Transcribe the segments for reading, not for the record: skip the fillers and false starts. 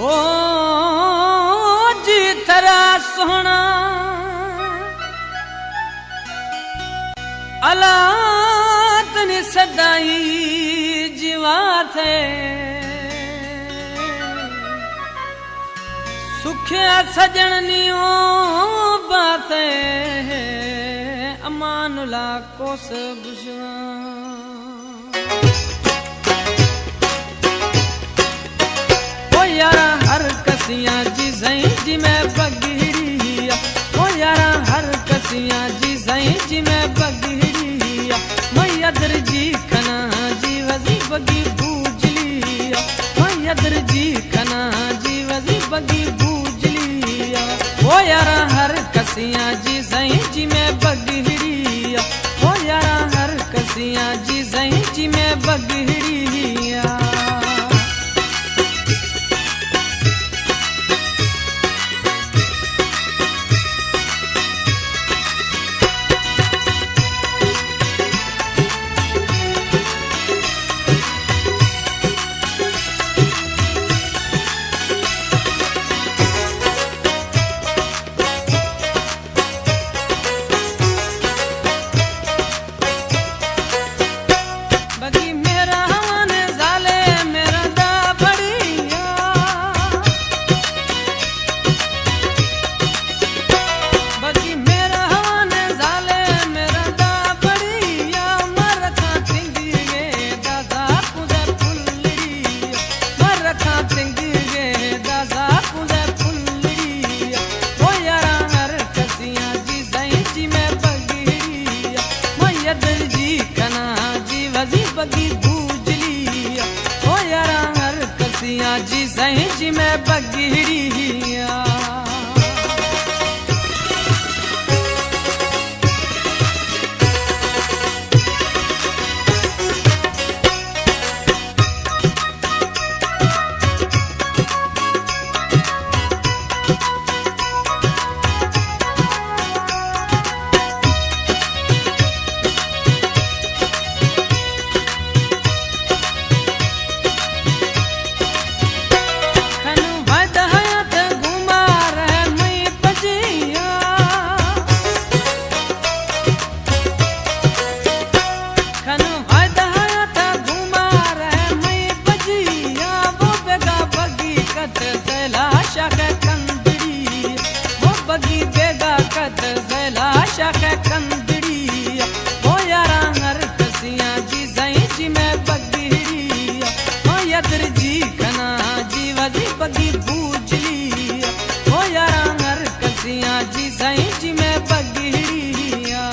ओ जी तेरा सोना अला तनी सदाई जीवा थे सुखिया सजनियो बात अमानुला कोस बुझवा ओ यारा हर कसियां जी सही जी मैं बगीरिया ओ यारा हर कसियां जी सही जी मैं बगीरिया मैया दर्जी खना जी वजी बगी बूझलिया मैया दर्जी खना जी वजी बगी बूझलिया ओ यारा हर कसियां जी सही जी मैं बगीरिया ओ यारा हर कसियां जी सही जी मैं बगीरिया बगी बूझलिया ओ यारा हर कसियां जी सही जी मैं बगीरिया कंदड़िया ओ यारा हर कसियां जी सही जी मैं बगीरिया ओ यदर जी खना जी वजी बगी बूझलिया ओ यारा हर कसियां जी सही जी मैं बगीरिया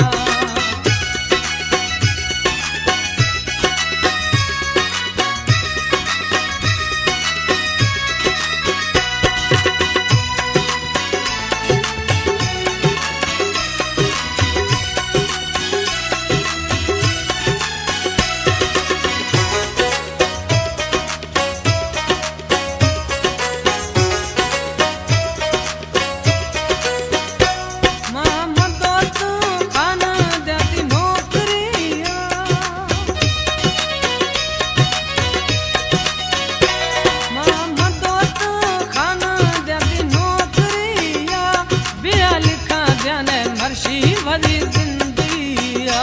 मर्शी वाली जिंदगिया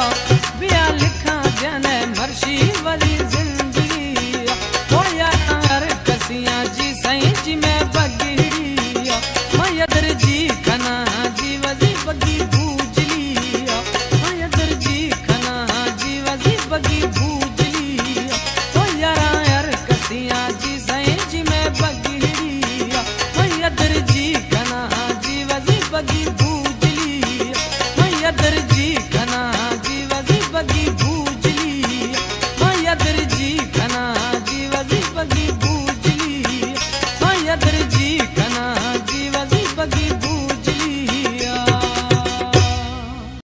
बिया लिखा जाने मर्शी वाली जिंदगिया ओ यारा हर कसियां जी सही जी मैं बगीरिया मैया दर्जी खना जी वजी बगी बूझलिया मैया दर्जी खना जी वजी बगी